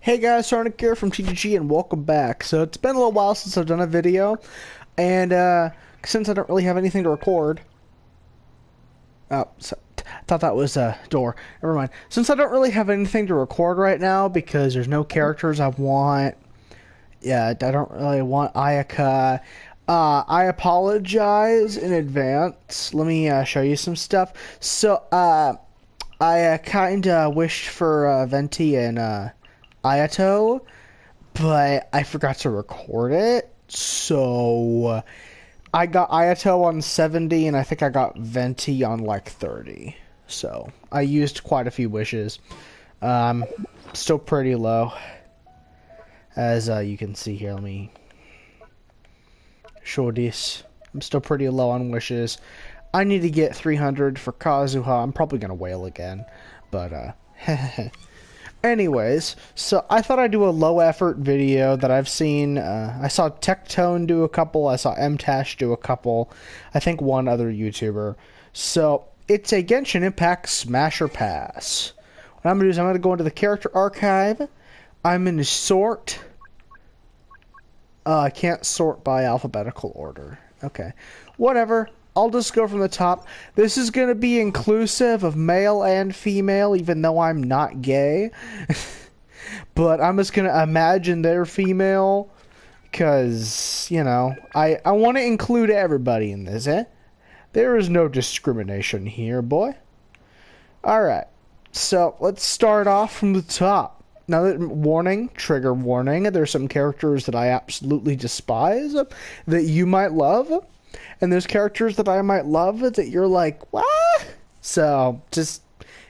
Hey guys, Sonic here from TGG and welcome back. So it's been a little while since I've done a video, and since I don't really have anything to record, I thought that was a door. Never mind. Since I don't really have anything to record right now because there's no characters I want, yeah, I don't really want Ayaka. I apologize in advance. Let me show you some stuff. So, I kind of wished for Venti and Ayato, but I forgot to record it. So I got Ayato on 70, and I think I got Venti on like 30. So I used quite a few wishes. Still pretty low, as you can see here. Let me show this. I'm still pretty low on wishes. I need to get 300 for Kazuha. I'm probably gonna wail again, but anyways, so I thought I'd do a low effort video that I've seen. I saw Tectone do a couple. I saw MTash do a couple. I think one other YouTuber. So it's a Genshin Impact Smash or Pass. What I'm gonna do is I'm gonna go into the character archive. I'm gonna sort. I can't sort by alphabetical order. Okay, whatever. I'll just go from the top. This is going to be inclusive of male and female, even though I'm not gay. But I'm just going to imagine they're female, because, you know, I want to include everybody in this, eh? There is no discrimination here, boy. Alright, so let's start off from the top. Now, warning, trigger warning, there's some characters that I absolutely despise that you might love. And there's characters that I might love that you're like, what? So, it's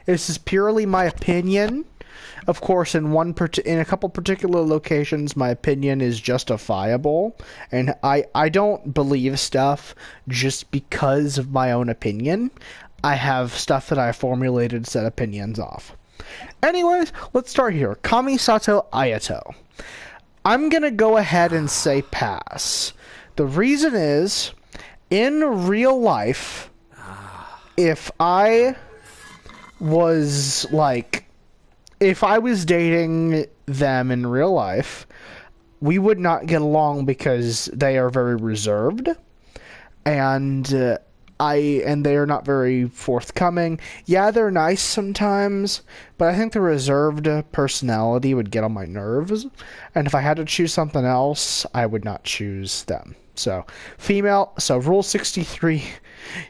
just purely my opinion. Of course, in a couple particular locations, my opinion is justifiable. And I don't believe stuff just because of my own opinion. I have stuff that I formulated set opinions off. Anyways, let's start here. Kamisato Ayato. I'm gonna go ahead and say pass. The reason is, in real life, if I was dating them in real life, we would not get along because they are very reserved, and they are not very forthcoming. Yeah, they're nice sometimes, but I think the reserved personality would get on my nerves, and if I had to choose something else, I would not choose them. So, female, so Rule 63,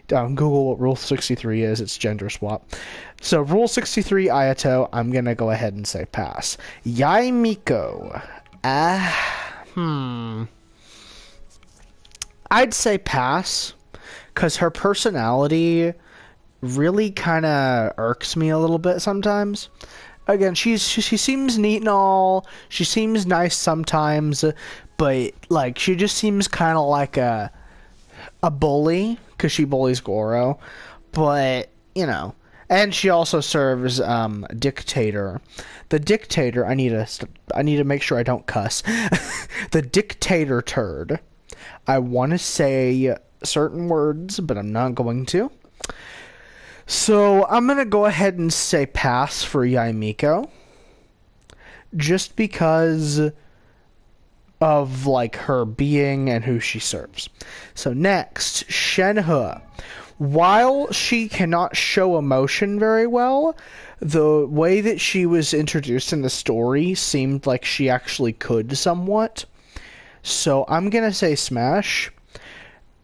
Google what Rule 63 is, it's gender swap. So, Rule 63 Ayato, I'm gonna go ahead and say pass. Yai Miko, I'd say pass, because her personality really kind of irks me a little bit sometimes. Again, she seems neat and all, she seems nice sometimes, but like she just seems kind of like a bully because she bullies Goro. But you know, and she also serves dictator. The dictator. I need to make sure I don't cuss. The dictator turd. I want to say certain words, but I'm not going to. So I'm gonna go ahead and say pass for Yaimiko, just because of like her being and who she serves. So next, Shenhe. While she cannot show emotion very well, the way that she was introduced in the story seemed like she actually could somewhat. So I'm gonna say smash.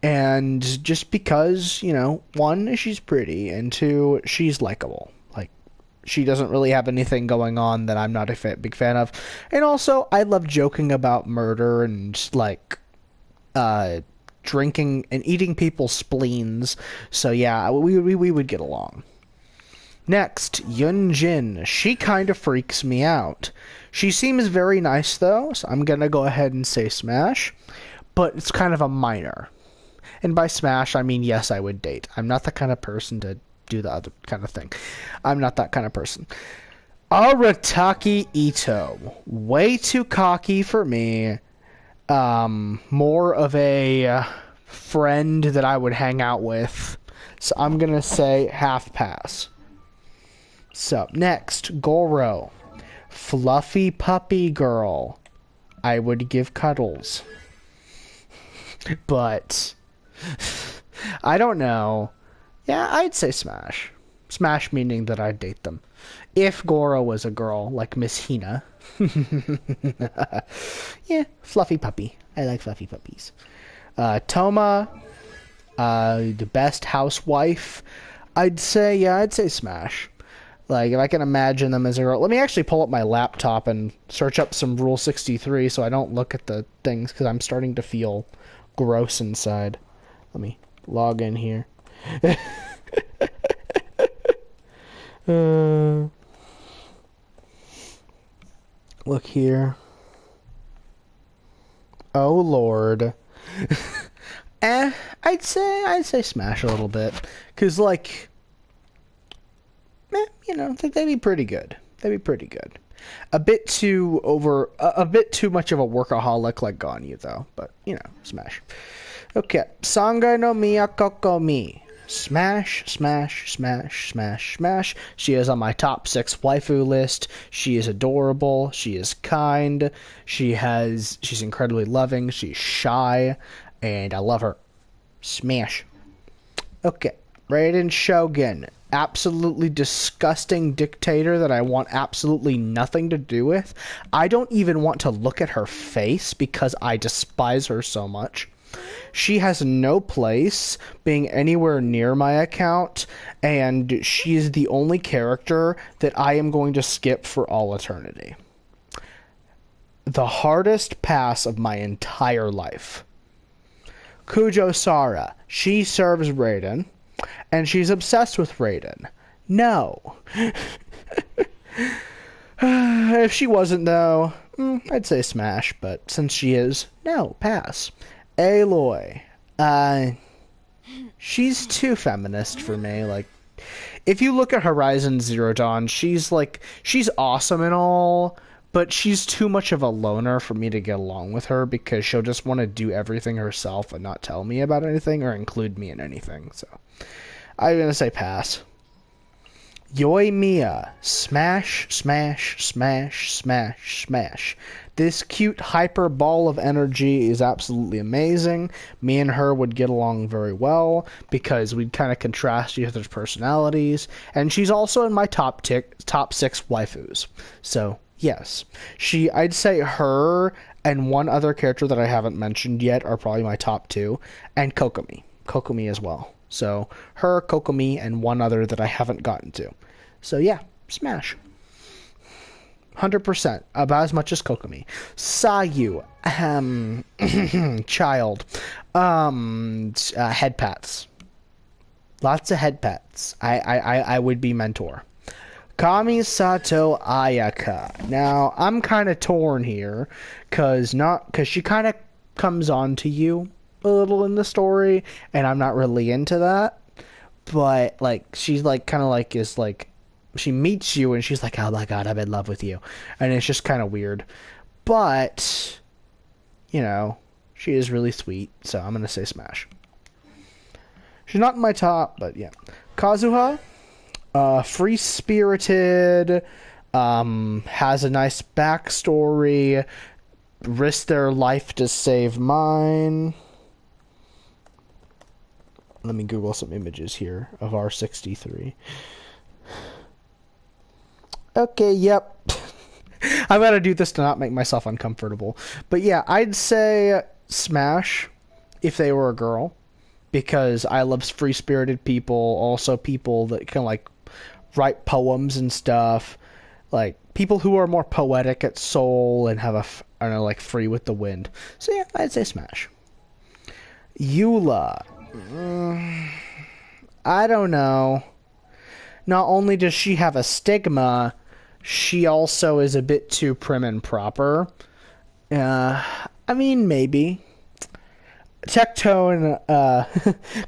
And just because, you know, one, she's pretty, and two, she's likable. Like, she doesn't really have anything going on that I'm not a big fan of. And also, I love joking about murder and, like, drinking and eating people's spleens. So, yeah, we would get along. Next, Yunjin. She kind of freaks me out. She seems very nice, though, so I'm gonna go ahead and say smash. But it's kind of a minor. And by smash, I mean, yes, I would date. I'm not the kind of person to do the other kind of thing. I'm not that kind of person. Arataki Ito. Way too cocky for me. More of a friend that I would hang out with. So I'm going to say half pass. So, next, Goro. Fluffy puppy girl. I would give cuddles. But I don't know. Yeah, I'd say Smash. Smash meaning that I'd date them. If Goro was a girl, like Miss Hina. Yeah, fluffy puppy. I like fluffy puppies. Toma, the best housewife. I'd say Smash. Like, if I can imagine them as a girl. Let me actually pull up my laptop and search up some Rule 63 so I don't look at the things, because I'm starting to feel gross inside. Let me log in here. Look here. Oh, Lord. I'd say Smash a little bit. Because, like... you know, they'd be pretty good. They'd be pretty good. A bit too much of a workaholic like Ganyu, though. But, you know, Smash. Okay. Sangai no Miyakoko Mi. Smash, smash, smash, smash, smash. She is on my top 6 waifu list. She is adorable. She is kind. She's incredibly loving. She's shy. And I love her. Smash. Okay. Raiden Shogun. Absolutely disgusting dictator that I want absolutely nothing to do with. I don't even want to look at her face because I despise her so much. She has no place being anywhere near my account, and she is the only character that I am going to skip for all eternity. The hardest pass of my entire life. Kujo Sara. She serves Raiden, and she's obsessed with Raiden. No. If she wasn't, though, I'd say Smash, but since she is, no, pass. Aloy. She's too feminist for me. Like, if you look at Horizon Zero Dawn, she's awesome and all, but she's too much of a loner for me to get along with her because she'll just want to do everything herself and not tell me about anything or include me in anything. So, I'm gonna say pass. Yoimiya. Smash, smash, smash, smash, smash. This cute hyper ball of energy is absolutely amazing. Me and her would get along very well because we'd kind of contrast each other's personalities. And she's also in my top 6 waifus. So, yes. I'd say her and one other character that I haven't mentioned yet are probably my top 2. And Kokomi. Kokomi as well. So, her, Kokomi, and one other that I haven't gotten to. So, yeah, Smash. 100%. About as much as Kokomi. Sayu. Child. Head pats. Lots of head pats. I would be mentor. Kamisato Ayaka. Now, I'm kind of torn here, because she kind of comes on to you a little in the story, and I'm not really into that. But, like, she's, like, kind of, like, is, like, she meets you, and she's like, oh my god, I'm in love with you. And it's just kind of weird. But, you know, she is really sweet, so I'm going to say Smash. She's not in my top, but yeah. Kazuha, free-spirited, has a nice backstory, risked their life to save mine. Let me Google some images here of R63. Okay, yep. I've got to do this to not make myself uncomfortable. But yeah, I'd say Smash if they were a girl. Because I love free-spirited people. Also people that can, like, write poems and stuff. Like, people who are more poetic at soul and have I don't know, like, free with the wind. So yeah, I'd say Smash. Eula. I don't know. Not only does she have a stigma, she also is a bit too prim and proper. I mean, maybe. Tectone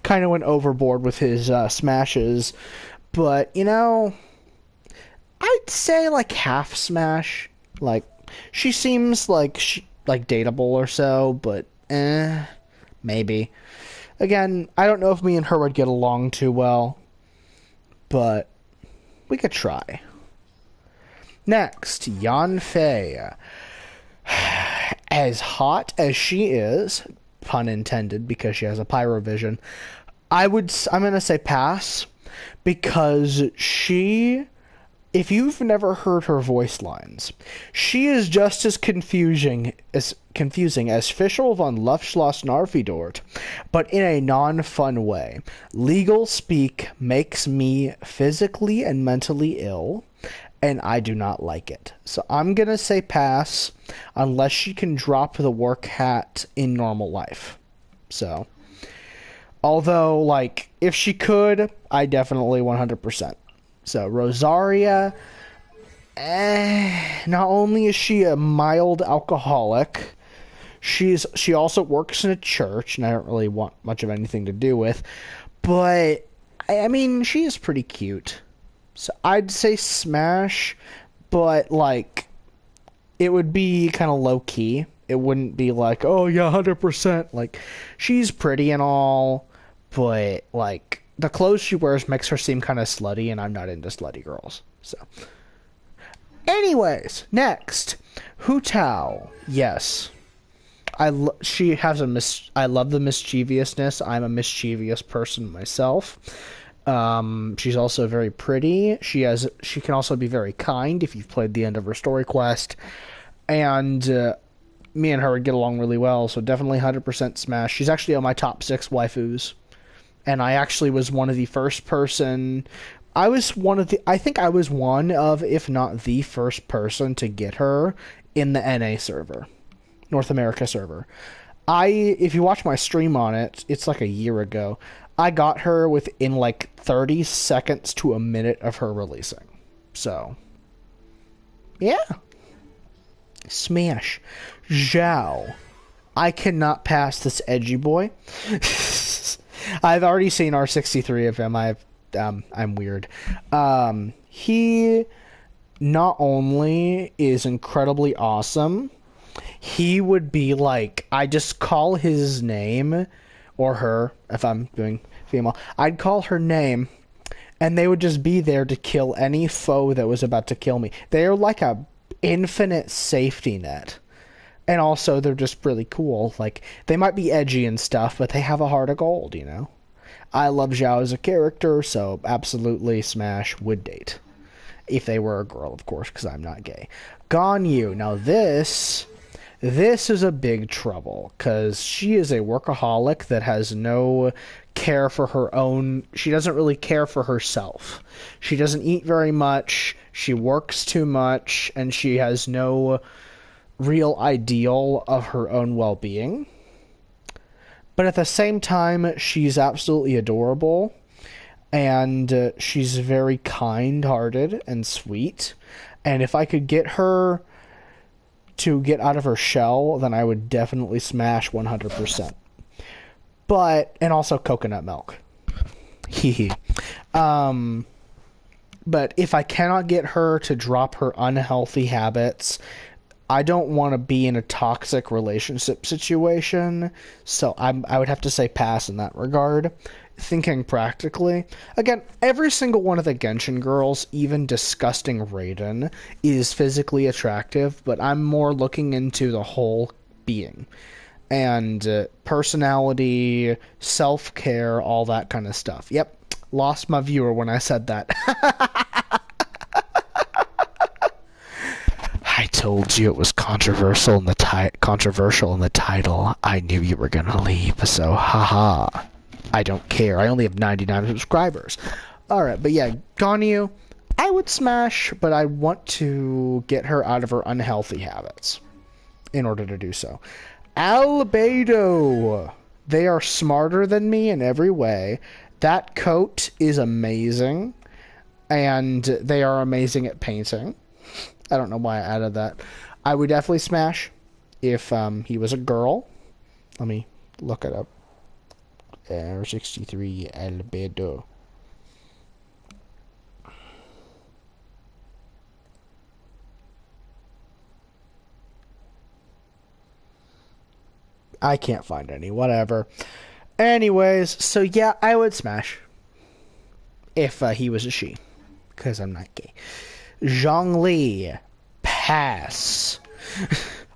kind of went overboard with his smashes, but, you know, I'd say, like, half Smash. Like, she seems like dateable or so, but maybe. Again, I don't know if me and her would get along too well, but we could try. Next, Yan Fei. As hot as she is, pun intended, because she has a pyrovision, I'm gonna say pass, because if you've never heard her voice lines, she is just as confusing as Fischl von Luftschloss Narfidort, but in a non-fun way. Legal speak makes me physically and mentally ill, and I do not like it. So I'm gonna say pass, unless she can drop the work hat in normal life. So, although, like, if she could, I definitely 100%. So, Rosaria, not only is she a mild alcoholic, she also works in a church, and I don't really want much of anything to do with, but, I mean, she is pretty cute. So, I'd say smash, but, like, it would be kind of low-key. It wouldn't be like, oh, yeah, 100%. Like, she's pretty and all, but, like, the clothes she wears makes her seem kind of slutty, and I'm not into slutty girls. So, anyways, next, Hu Tao. Yes, she has I love the mischievousness. I'm a mischievous person myself. She's also very pretty. She can also be very kind if you've played the end of her story quest, and me and her would get along really well. So definitely 100% smash. She's actually on my top 6 waifus. And I actually was one of the first person. I think I was one of, if not the first person to get her in the NA server, North America server. If you watch my stream on it, it's like a year ago. I got her within like 30 seconds to a minute of her releasing. So, yeah. Smash. Zhao. I cannot pass this edgy boy. I've already seen R63 of him. I'm weird. He not only is incredibly awesome, he would be like, I just call his name, or her, if I'm doing female, I'd call her name, and they would just be there to kill any foe that was about to kill me. They're like a infinite safety net. And also, they're just really cool. Like, they might be edgy and stuff, but they have a heart of gold, you know? I love Zhao as a character, so absolutely smash, would date. If they were a girl, of course, because I'm not gay. Ganyu. Now, this is a big trouble, because she is a workaholic that has no care for her own. She doesn't really care for herself. She doesn't eat very much, she works too much, and she has no real ideal of her own well-being. But at the same time, she's absolutely adorable, and she's very kind-hearted and sweet. And if I could get her to get out of her shell, then I would definitely smash 100%. And also coconut milk. Hee. But if I cannot get her to drop her unhealthy habits, I don't want to be in a toxic relationship situation, so I would have to say pass in that regard. Thinking practically, again, every single one of the Genshin girls, even disgusting Raiden, is physically attractive, but I'm more looking into the whole being. And personality, self-care, all that kind of stuff. Yep, lost my viewer when I said that. I told you it was controversial in the title. I knew you were gonna leave, so haha. I don't care. I only have 99 subscribers. Alright, but yeah, Ganyu, I would smash, but I want to get her out of her unhealthy habits in order to do so. Albedo. They are smarter than me in every way. That coat is amazing, and they are amazing at painting. I don't know why I added that. I would definitely smash if he was a girl. Let me look it up. R63 Albedo. I can't find any. Whatever. Anyways, so yeah, I would smash if he was a she, because I'm not gay. Zhongli, pass.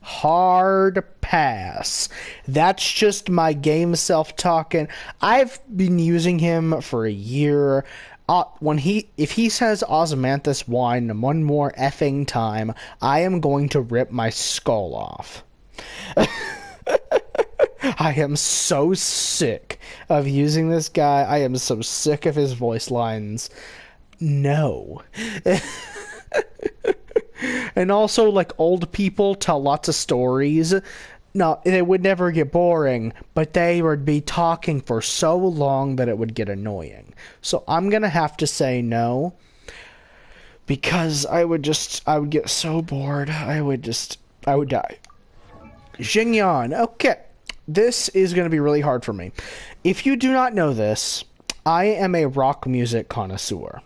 Hard pass. That's just my game self talking. I've been using him for a year. If he says Osmanthus wine one more effing time, I am going to rip my skull off. I am so sick of using this guy. I am so sick of his voice lines. No. And also, like, old people tell lots of stories. No, they would never get boring, but they would be talking for so long that it would get annoying. So I'm gonna have to say no, because I would get so bored. I would die. Xingyan, okay. This is gonna be really hard for me. If you do not know this, I am a rock music connoisseur.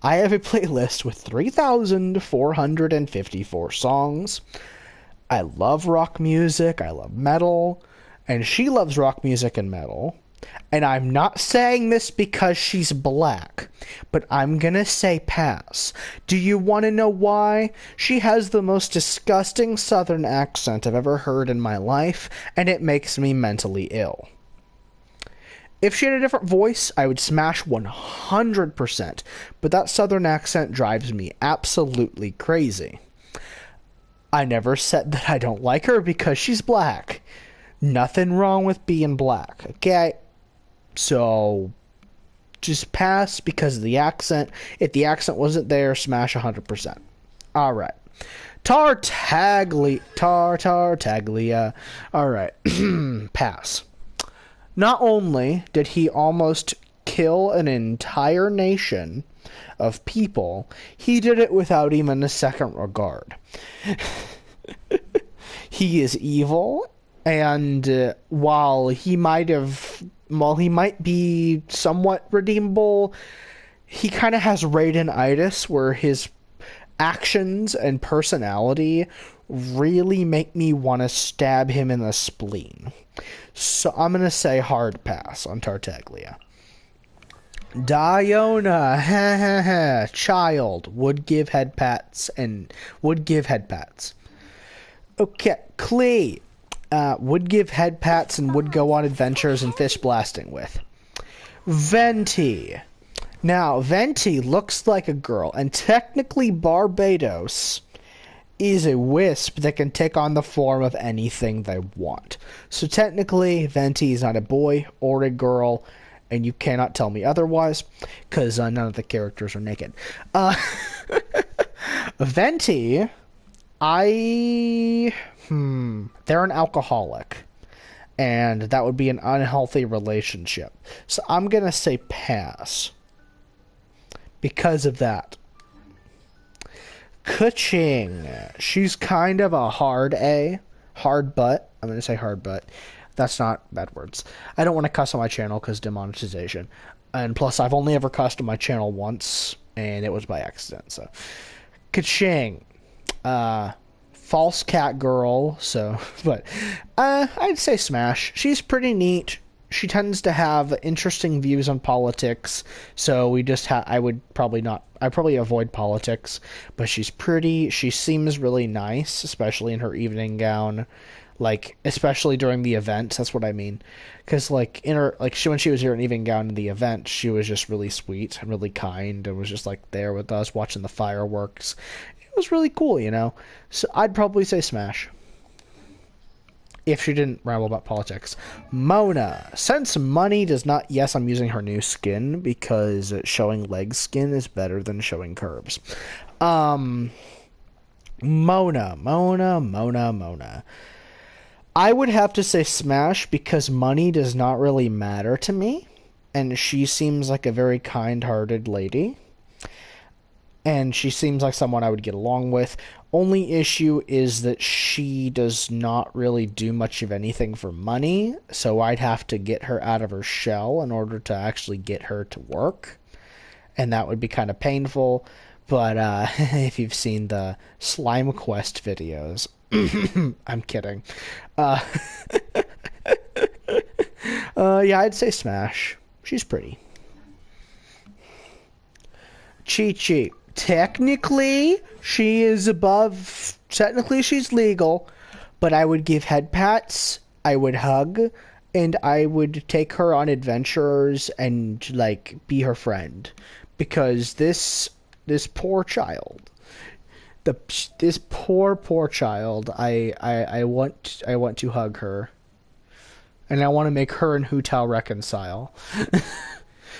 I have a playlist with 3,454 songs. I love rock music, I love metal, and she loves rock music and metal. And I'm not saying this because she's black, but I'm gonna say pass. Do you want to know why? She has the most disgusting southern accent I've ever heard in my life, and it makes me mentally ill. If she had a different voice, I would smash 100%, but that southern accent drives me absolutely crazy. I never said that I don't like her because she's black. Nothing wrong with being black, okay? So, just pass because of the accent. If the accent wasn't there, smash 100%. Alright. Tartaglia. Alright. Pass. Not only did he almost kill an entire nation of people, he did it without even a second regard. He is evil, and while he might be somewhat redeemable, he kind of has Raiden-itis, where his actions and personality really make me want to stab him in the spleen. So I'm going to say hard pass on Tartaglia. Diona, child, would give head pats. Okay, Klee, would give head pats and would go on adventures and fish blasting with. Venti. Now, Venti looks like a girl, and technically Barbados is a wisp that can take on the form of anything they want. So technically, Venti is not a boy or a girl, and you cannot tell me otherwise, because none of the characters are naked. Venti, they're an alcoholic, and that would be an unhealthy relationship. So I'm going to say pass because of that. Kuching. She's kind of a hard A. Hard butt. I'm going to say hard butt. That's not bad words. I don't want to cuss on my channel because demonetization. And plus, I've only ever cussed on my channel once, and it was by accident. So, Kuching. False cat girl. So, but I'd say smash. She's pretty neat. She tends to have interesting views on politics, so I'd probably avoid politics, but she's pretty, she seems really nice, especially in her evening gown, like, especially during the event, that's what I mean, because, like, when she was here in evening gown in the event, she was just really sweet and really kind, and was just, like, there with us, watching the fireworks. It was really cool, you know, so I'd probably say smash. If she didn't ramble about politics. Mona. Since money does not... Yes, I'm using her new skin because showing leg skin is better than showing curves. Mona. I would have to say smash because money does not really matter to me. And she seems like a very kind-hearted lady. And she seems like someone I would get along with. Only issue is that she does not really do much of anything for money, so I'd have to get her out of her shell in order to actually get her to work, and that would be kind of painful, but if you've seen the Slime Quest videos, I'm kidding. Yeah, I'd say smash. She's pretty. Chi-Chi. technically, she is above. Technically, she's legal, but I would give head pats, I would hug, and I would take her on adventures and like be her friend, because this poor child, this poor child, I want to hug her, and I want to make her and Hu Tao reconcile.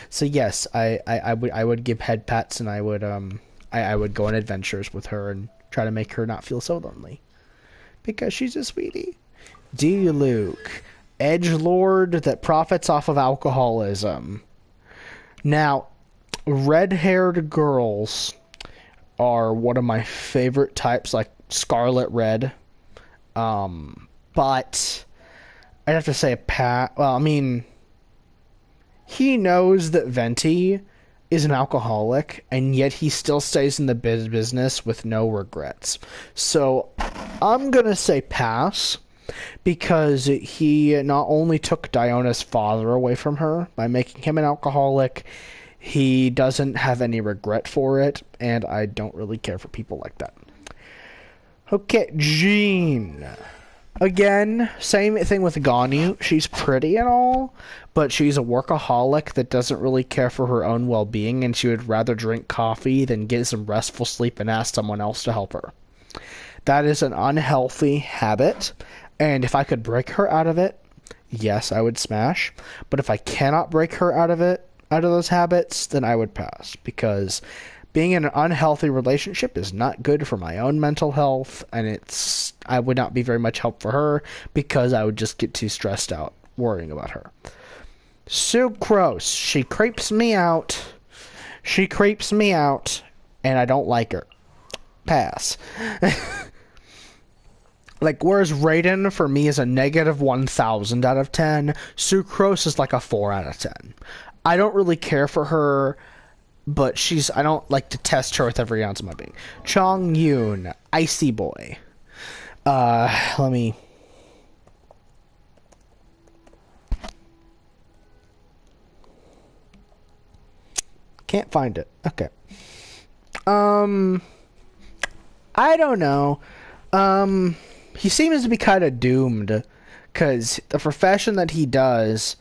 So yes, I would give head pats, and I would go on adventures with her and try to make her not feel so lonely, because she's a sweetie. D. Luke, edgelord that profits off of alcoholism. Now, red-haired girls are one of my favorite types, like Scarlet Red. But I'd have to say well, I mean, he knows that Venti is an alcoholic, and yet he still stays in the business with no regrets. So I'm gonna say pass, because he not only took Diona's father away from her by making him an alcoholic, he doesn't have any regret for it, and I don't really care for people like that. Okay, Jean. Again, same thing with Ganyu. She's pretty and all, but she's a workaholic that doesn't really care for her own well-being, and she would rather drink coffee than get some restful sleep and ask someone else to help her. That is an unhealthy habit, and if I could break her out of it, yes, I would smash. But if I cannot break her out of those habits, then I would pass, because being in an unhealthy relationship is not good for my own mental health, and I would not be very much help for her, because I would just get too stressed out worrying about her. Sucrose, she creeps me out. She creeps me out, and I don't like her. Pass. Like, whereas Raiden for me is a negative 1,000 out of 10, Sucrose is like a 4 out of 10. I don't really care for her, but I don't like to test her with every ounce of my being. Chong Yun, Icy Boy. Let me... Can't find it. Okay. I don't know. He seems to be kind of doomed, because the profession that he does,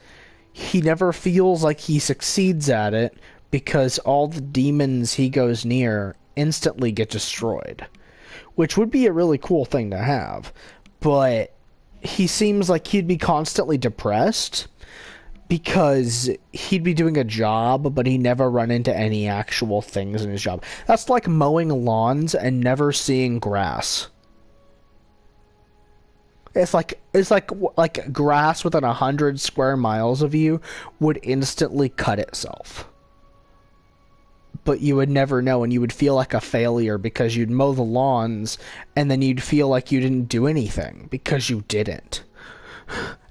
he never feels like he succeeds at it, because all the demons he goes near instantly get destroyed, which would be a really cool thing to have. But he seems like he'd be constantly depressed, because he'd be doing a job, but he never run into any actual things in his job. That's like mowing lawns and never seeing grass. It's like grass within 100 square miles of you would instantly cut itself. But you would never know, and you would feel like a failure because you'd mow the lawns, and then you'd feel like you didn't do anything because you didn't.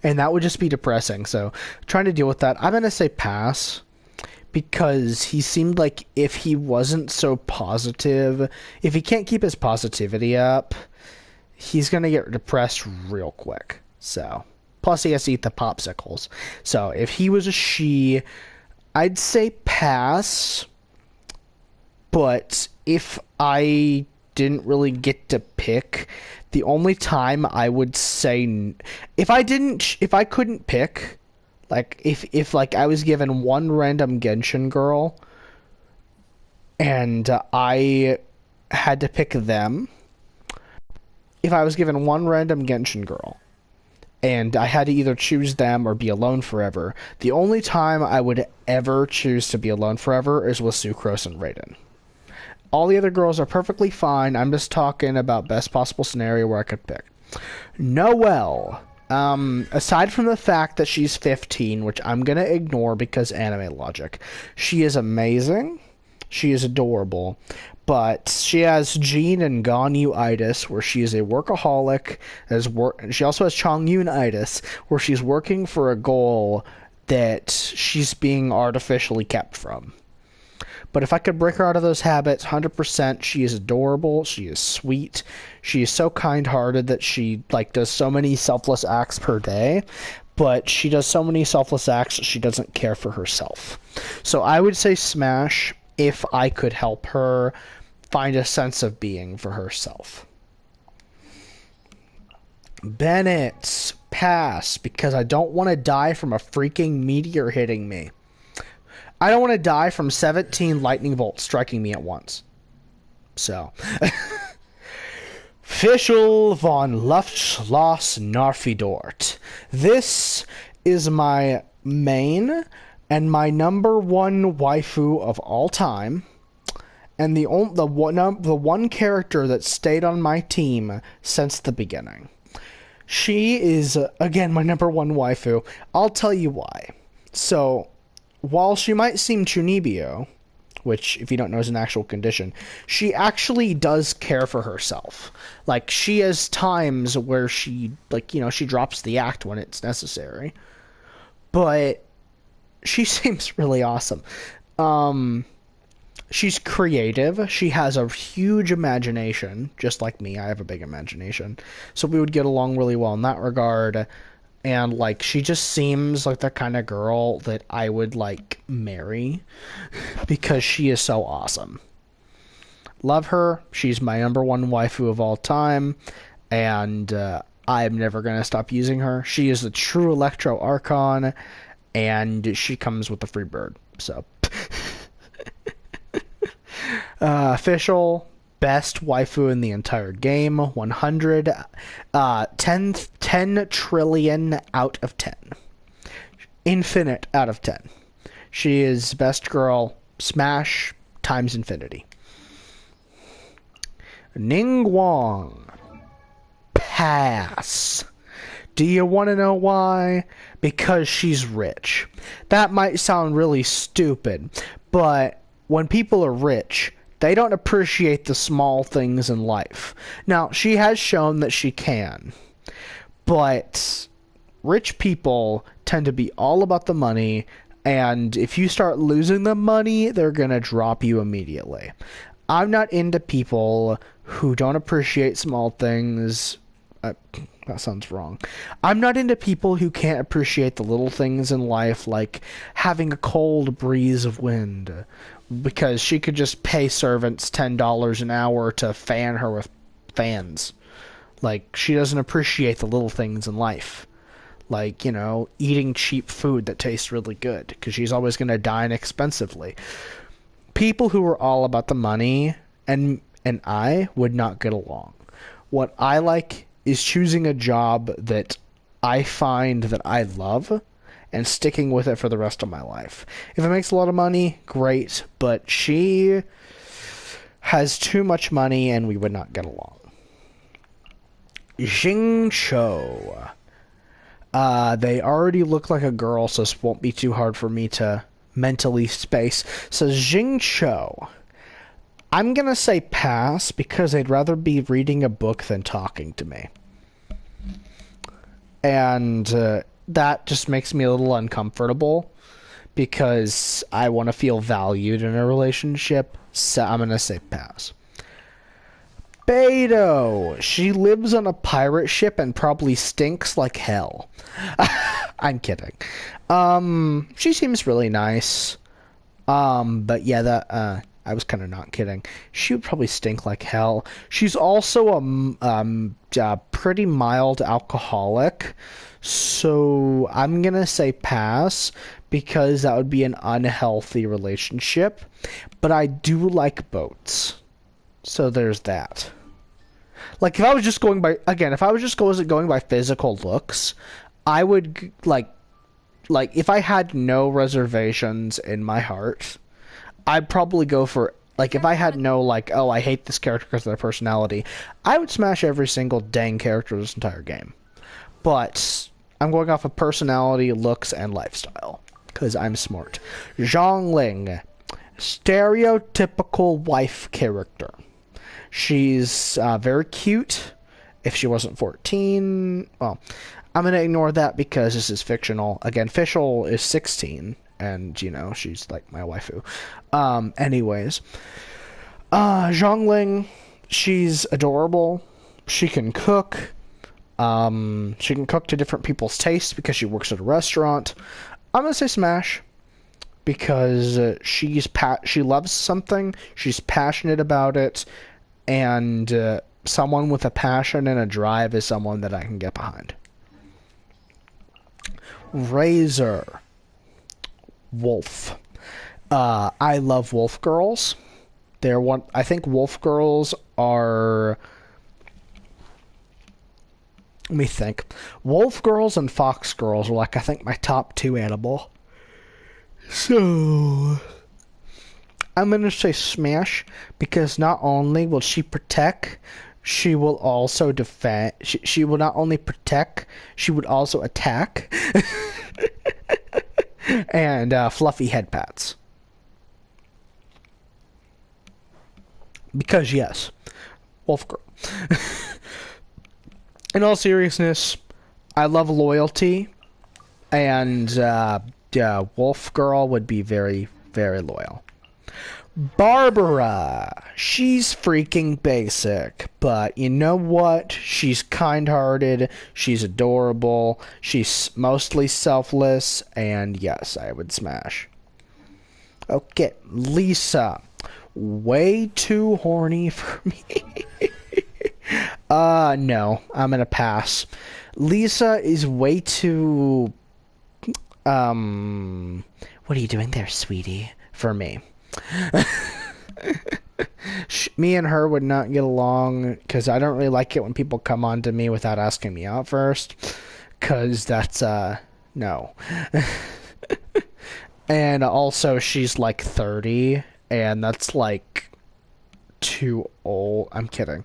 And that would just be depressing. So trying to deal with that, I'm going to say pass, because he seemed like if he wasn't so positive, if he can't keep his positivity up, he's going to get depressed real quick. So, plus he has to eat the popsicles. So if he was a she, I'd say pass. But if I didn't really get to pick, the only time I would say, if I couldn't pick, like if like I was given one random Genshin girl and I had to pick them, if I was given one random Genshin girl and I had to either choose them or be alone forever, the only time I would ever choose to be alone forever is with Sucrose and Raiden. All the other girls are perfectly fine. I'm just talking about best possible scenario where I could pick. Noelle. Aside from the fact that she's 15, which I'm going to ignore because anime logic, she is amazing. She is adorable. But she has Jean and Ganyu-itis, where she is a workaholic. She also has Chongyun-itis, where she's working for a goal that she's being artificially kept from. But if I could break her out of those habits, 100%, she is adorable, she is sweet, she is so kind-hearted that she does so many selfless acts per day, but she does so many selfless acts that she doesn't care for herself. So I would say smash, if I could help her find a sense of being for herself. Bennett, pass, because I don't want to die from a freaking meteor hitting me. I don't want to die from 17 lightning bolts striking me at once. So. Fischl von Luftschloss Narfidort. This is my main and my number one waifu of all time, and the one character that stayed on my team since the beginning. She is, again, my number one waifu. I'll tell you why. So, while she might seem chunibyo, which, if you don't know, is an actual condition, she actually does care for herself. Like, she has times where she, like, you know, she drops the act when it's necessary. But she seems really awesome. She's creative. She has a huge imagination, just like me. I have a big imagination. So we would get along really well in that regard. And, like, she just seems like the kind of girl that I would, like, marry because she is so awesome. Love her. She's my number one waifu of all time, and I'm never going to stop using her. She is the true Electro Archon, and she comes with the free bird. So, official. Best waifu in the entire game, 100, 10 trillion out of 10. Infinite out of 10. She is best girl, smash times infinity. Ningguang. Pass. Do you want to know why? Because she's rich. That might sound really stupid, but when people are rich, they don't appreciate the small things in life. Now, she has shown that she can. But rich people tend to be all about the money, and if you start losing the money, they're going to drop you immediately. I'm not into people who don't appreciate small things. That sounds wrong. I'm not into people who can't appreciate the little things in life, like having a cold breeze of wind, because she could just pay servants $10 an hour to fan her with fans. Like, she doesn't appreciate the little things in life. Like, you know, eating cheap food that tastes really good, because she's always going to dine expensively. People who are all about the money and I would not get along. What I like is choosing a job that I find that I love and sticking with it for the rest of my life. If it makes a lot of money, great, but she has too much money and we would not get along. Jing Cho. They already look like a girl, so this won't be too hard for me to mentally space. So Jing Cho. I'm going to say pass because they'd rather be reading a book than talking to me. And that just makes me a little uncomfortable because I want to feel valued in a relationship. So I'm going to say pass. Beto. She lives on a pirate ship and probably stinks like hell. I'm kidding. She seems really nice. But yeah, that I was kind of not kidding. She would probably stink like hell. She's also a pretty mild alcoholic, so I'm gonna say pass because that would be an unhealthy relationship. But I do like boats, so there's that. Like, if I was just going by, again, if I was just going by physical looks, I would like if I had no reservations in my heart, I'd probably go for, like, if I had no, like, oh, I hate this character because of their personality, I would smash every single dang character of this entire game. But I'm going off of personality, looks, and lifestyle, because I'm smart. Zhongling. Stereotypical wife character. She's very cute. If she wasn't 14, well, I'm going to ignore that because this is fictional. Again, Fischl is 16. And, you know, she's like my waifu. Anyways. Zhongling, she's adorable. She can cook. She can cook to different people's tastes because she works at a restaurant. I'm going to say smash. because she loves something, she's passionate about it, and someone with a passion and a drive is someone that I can get behind. Razor. Wolf. I love wolf girls. They're one. I think wolf girls are. Let me think. Wolf girls and fox girls are like I think my top two animal. So I'm gonna say smash because not only will she protect, she will also defend. She will not only protect, she would also attack. And fluffy head pats. Because yes, wolf girl. In all seriousness, I love loyalty, and wolf girl would be very, very loyal. Barbara, she's freaking basic, but you know what? She's kind-hearted, she's adorable, she's mostly selfless, and yes, I would smash. Okay, Lisa. Way too horny for me. No, I'm gonna pass. Lisa is way too, what are you doing there, sweetie? For me. Me and her would not get along because I don't really like it when people come on to me without asking me out first, because that's no. And also she's like 30 and that's like too old. I'm kidding.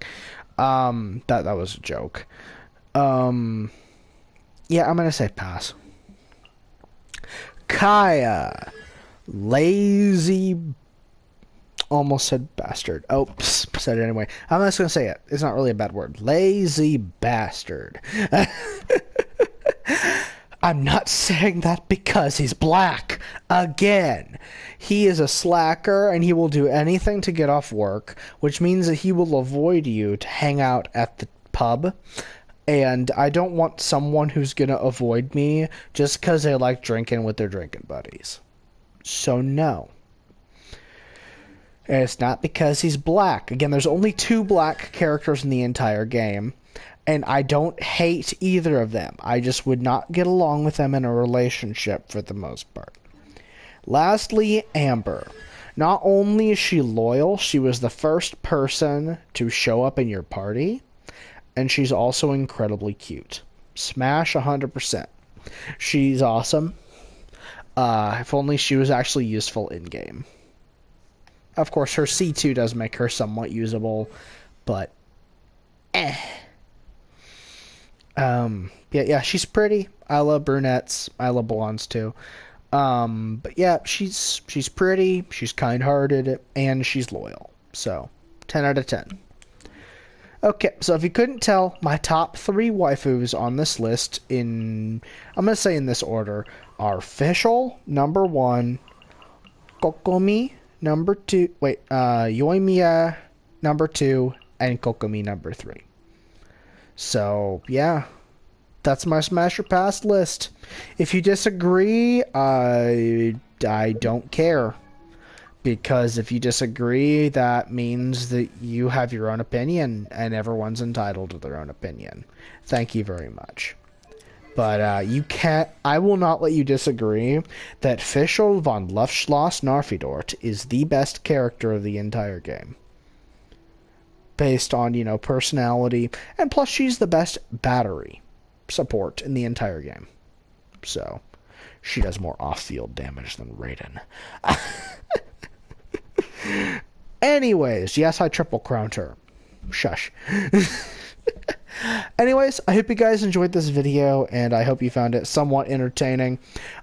That was a joke. Yeah, I'm gonna say pass. Kaya. Lazy. Almost said bastard. Oh, said it anyway. I'm just gonna say it. It's not really a bad word. Lazy bastard. I'm not saying that because he's black. Again, he is a slacker and he will do anything to get off work, which means that he will avoid you to hang out at the pub. And I don't want someone who's gonna avoid me just because they like drinking with their drinking buddies. So no. And it's not because he's black. Again, there's only 2 black characters in the entire game. And I don't hate either of them. I just would not get along with them in a relationship for the most part. Lastly, Amber. Not only is she loyal, she was the first person to show up in your party. And she's also incredibly cute. Smash 100%. She's awesome. If only she was actually useful in-game. Of course, her C2 does make her somewhat usable, but yeah, she's pretty. I love brunettes. I love blondes too. But yeah, she's pretty, she's kind-hearted, and she's loyal. So, 10 out of 10. Okay, so if you couldn't tell, my top 3 waifus on this list I'm gonna say in this order, are Fischl, number 1, Kokomi, number 2, Yoimiya, number 2, and Kokomi, number 3. So, yeah, that's my Smash or Pass list. If you disagree, I don't care. Because if you disagree, that means that you have your own opinion, and everyone's entitled to their own opinion. Thank you very much. But I will not let you disagree that Fischl von Luftschloss Narfidort is the best character of the entire game. Based on, personality, and plus she's the best battery support in the entire game. So, she does more off-field damage than Raiden. Anyways, yes, I triple crowned her. Shush. Anyways, I hope you guys enjoyed this video, and I hope you found it somewhat entertaining.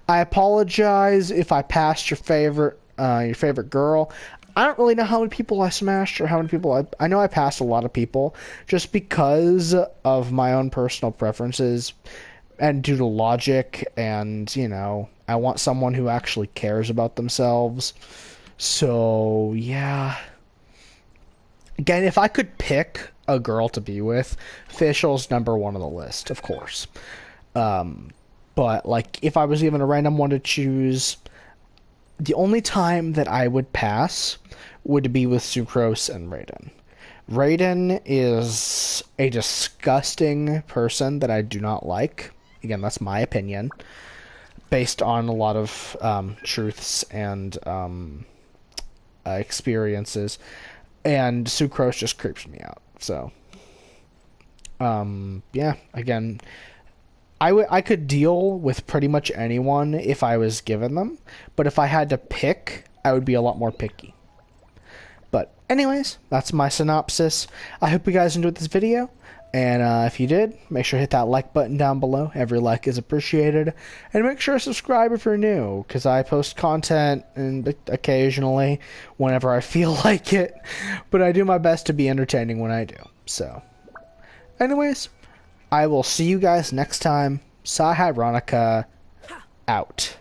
I apologize if I passed your favorite girl. I don't really know how many people I smashed or how many people I know I passed a lot of people just because of my own personal preferences and due to logic, and I want someone who actually cares about themselves. So, yeah. Again, if I could pick a girl to be with, Fischl's number 1 on the list, of course. But, if I was given a random one to choose, The only time that I would pass would be with Sucrose and Raiden. Raiden is a disgusting person that I do not like. Again, that's my opinion, based on a lot of truths and experiences. And Sucrose just creeps me out. So, yeah, again, I could deal with pretty much anyone if I was given them, but if I had to pick, I would be a lot more picky. But anyways, that's my synopsis. I hope you guys enjoyed this video, and if you did, make sure to hit that like button down below. Every like is appreciated, and make sure to subscribe if you're new, because I post content and occasionally whenever I feel like it, but I do my best to be entertaining when I do. So, anyways, I will see you guys next time. Sci Hironica out.